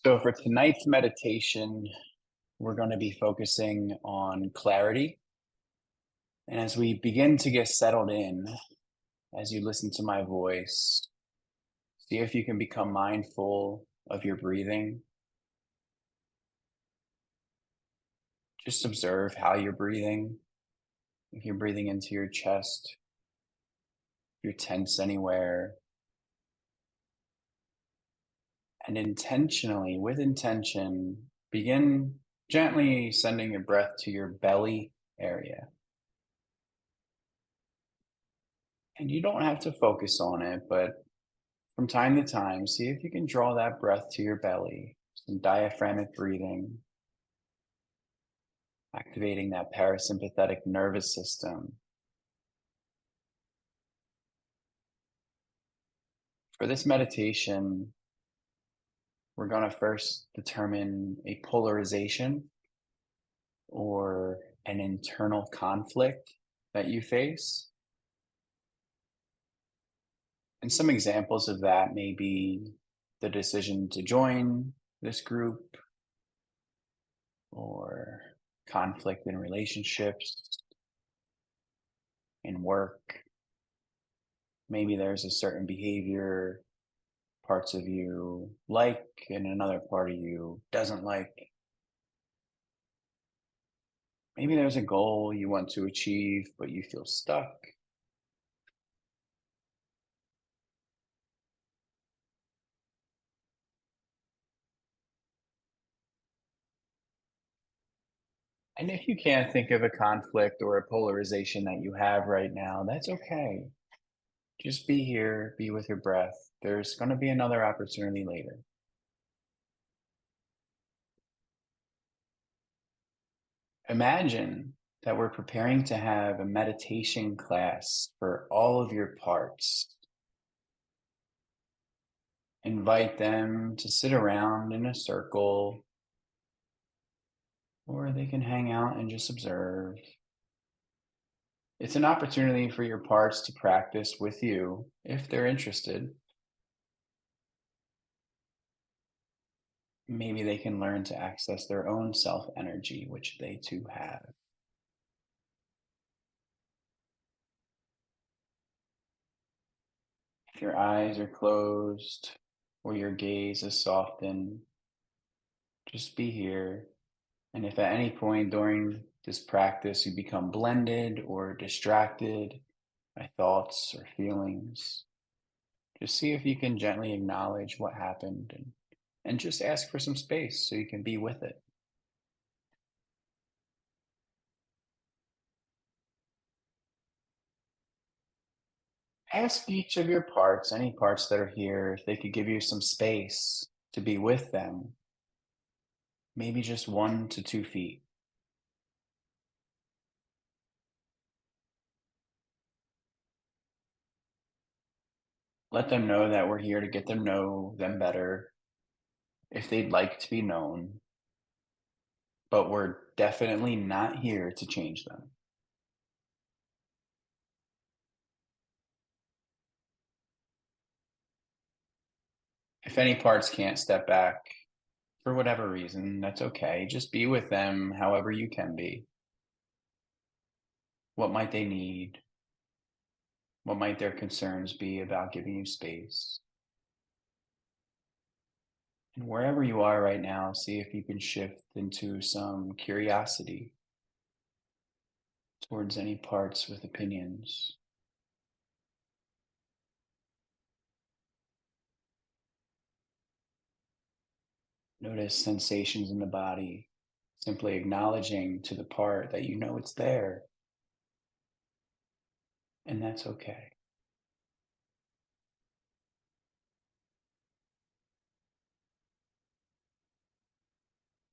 So, for tonight's meditation, we're going to be focusing on clarity. And as we begin to get settled in, as you listen to my voice, see if you can become mindful of your breathing. Just observe how you're breathing. If you're breathing into your chest, if you're tense anywhere, and intentionally, with intention, begin gently sending your breath to your belly area. And you don't have to focus on it, but from time to time, see if you can draw that breath to your belly, some diaphragmatic breathing, activating that parasympathetic nervous system. For this meditation, we're going to first determine a polarization or an internal conflict that you face. And some examples of that may be the decision to join this group or conflict in relationships, in work. Maybe there's a certain behavior parts of you like and another part of you doesn't like. Maybe there's a goal you want to achieve, but you feel stuck. And if you can't think of a conflict or a polarization that you have right now, that's okay. Just be here, be with your breath. There's going to be another opportunity later. Imagine that we're preparing to have a meditation class for all of your parts. Invite them to sit around in a circle, or they can hang out and just observe. It's an opportunity for your parts to practice with you if they're interested. Maybe they can learn to access their own self energy, which they too have. If your eyes are closed or your gaze is softened, just be here. And if at any point during this practice you become blended or distracted by thoughts or feelings, just see if you can gently acknowledge what happened and just ask for some space so you can be with it. Ask each of your parts, any parts that are here, if they could give you some space to be with them, maybe just 1 to 2 feet. Let them know that we're here to get them know them better if they'd like to be known, but we're definitely not here to change them. If any parts can't step back for whatever reason, that's okay. Just be with them however you can be. What might they need? What might their concerns be about giving you space? And wherever you are right now, see if you can shift into some curiosity towards any parts with opinions. Notice sensations in the body, simply acknowledging to the part that you know it's there, and that's okay.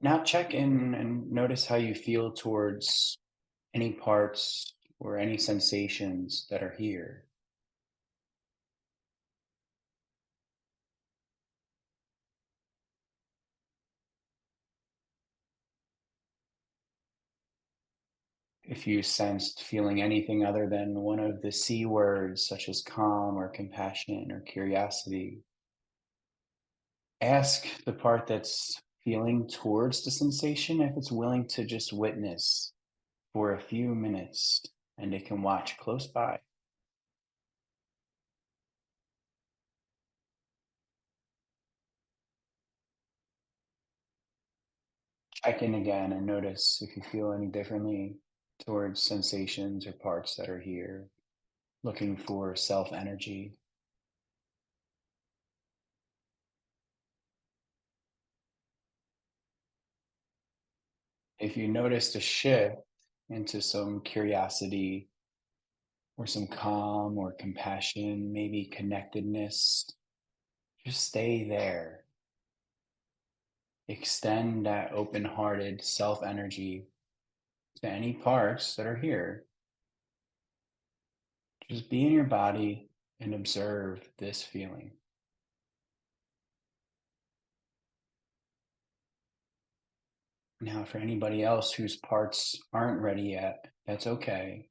Now check in and notice how you feel towards any parts or any sensations that are here. If you sensed feeling anything other than one of the C words, such as calm or compassion or curiosity, Ask the part that's feeling towards the sensation if it's willing to just witness for a few minutes and it can watch close by. Check in again and notice if you feel any differently towards sensations or parts that are here, looking for self energy. If you noticed a shift into some curiosity or some calm or compassion, maybe connectedness, just stay there. Extend that open hearted self energy to any parts that are here. Just be in your body and observe this feeling. Now, for anybody else whose parts aren't ready yet, that's okay.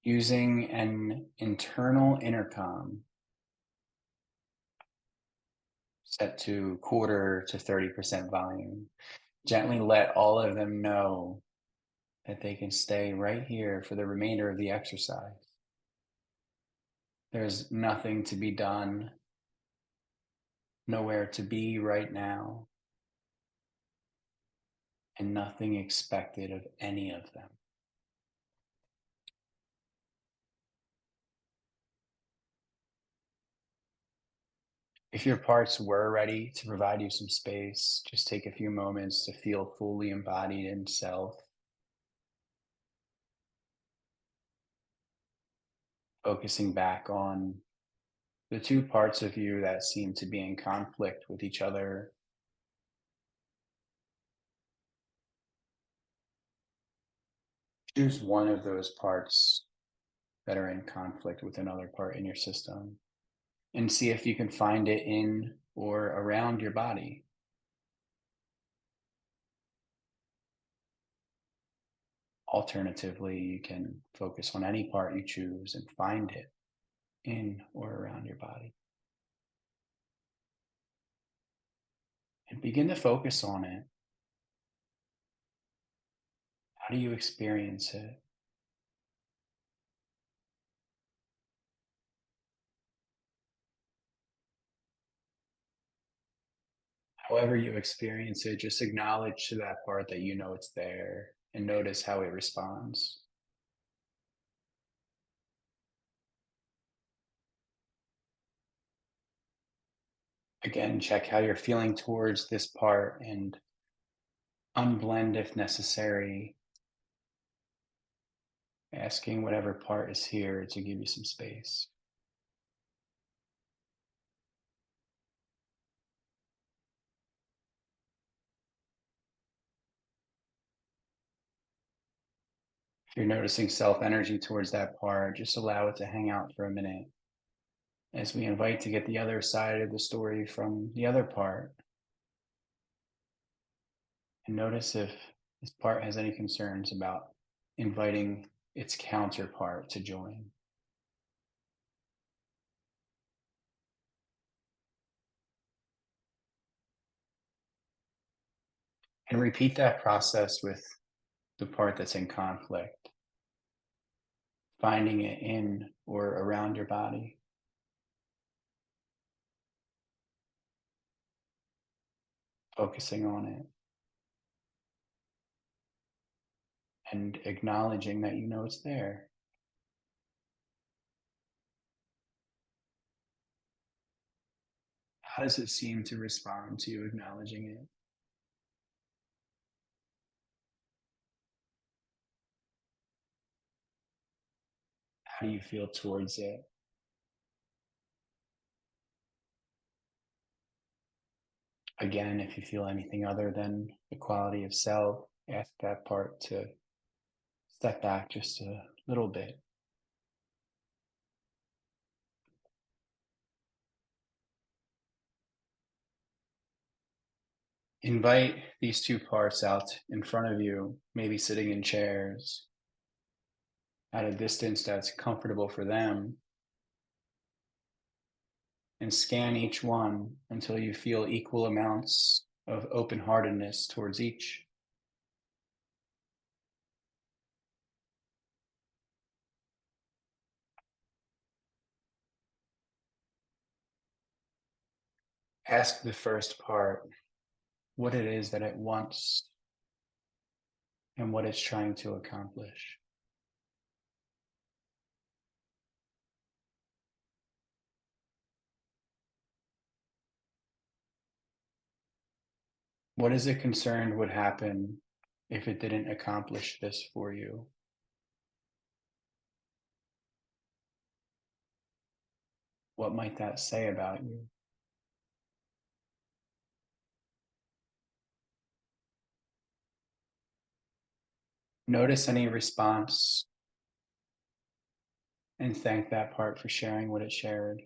Using an internal intercom set to quarter to 30% volume, gently let all of them know that they can stay right here for the remainder of the exercise. There's nothing to be done, nowhere to be right now, and nothing expected of any of them. If your parts were ready to provide you some space, just take a few moments to feel fully embodied in self, focusing back on the two parts of you that seem to be in conflict with each other. Choose one of those parts that are in conflict with another part in your system and see if you can find it in or around your body. Alternatively, you can focus on any part you choose and find it in or around your body. And begin to focus on it. How do you experience it? However you experience it, just acknowledge to that part that you know it's there and notice how it responds. Again, check how you're feeling towards this part and unblend if necessary, asking whatever part is here to give you some space. If you're noticing self energy towards that part, just allow it to hang out for a minute as we invite to get the other side of the story from the other part. And notice if this part has any concerns about inviting its counterpart to join. And repeat that process with the part that's in conflict, finding it in or around your body, focusing on it, and acknowledging that you know it's there. How does it seem to respond to you acknowledging it? How do you feel towards it? Again, if you feel anything other than the quality of self, ask that part to step back just a little bit. Invite these two parts out in front of you, maybe sitting in chairs at a distance that's comfortable for them. and scan each one until you feel equal amounts of open-heartedness towards each. Ask the first part what it is that it wants and what it's trying to accomplish. What is it concerned would happen if it didn't accomplish this for you? What might that say about you? Notice any response and thank that part for sharing what it shared.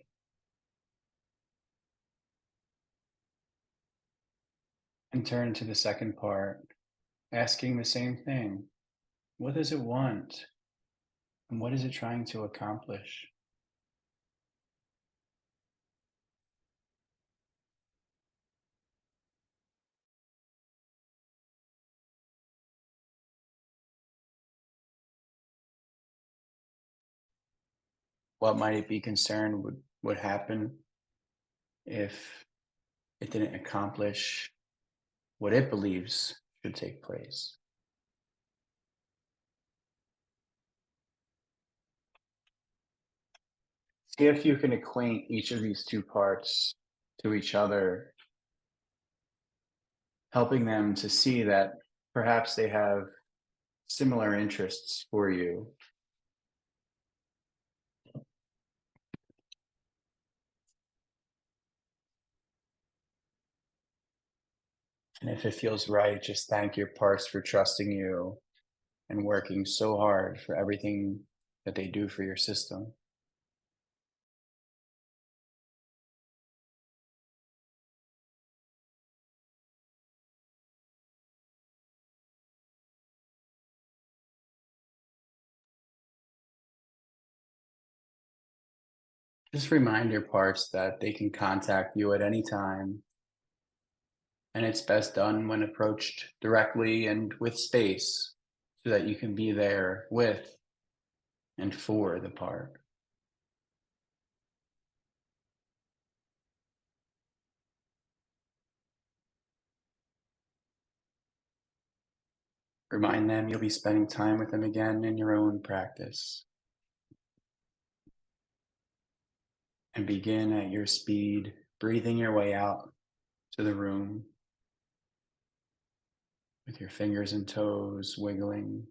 And turn to the second part, asking the same thing. What does it want? And what is it trying to accomplish? What might it be concerned would happen if it didn't accomplish what it believes should take place? See if you can acquaint each of these two parts to each other, helping them to see that perhaps they have similar interests for you. And if it feels right, just thank your parts for trusting you and working so hard for everything that they do for your system. Just remind your parts that they can contact you at any time, and it's best done when approached directly and with space so that you can be there with and for the part. Remind them you'll be spending time with them again in your own practice. And begin at your speed, breathing your way out to the room with your fingers and toes wiggling.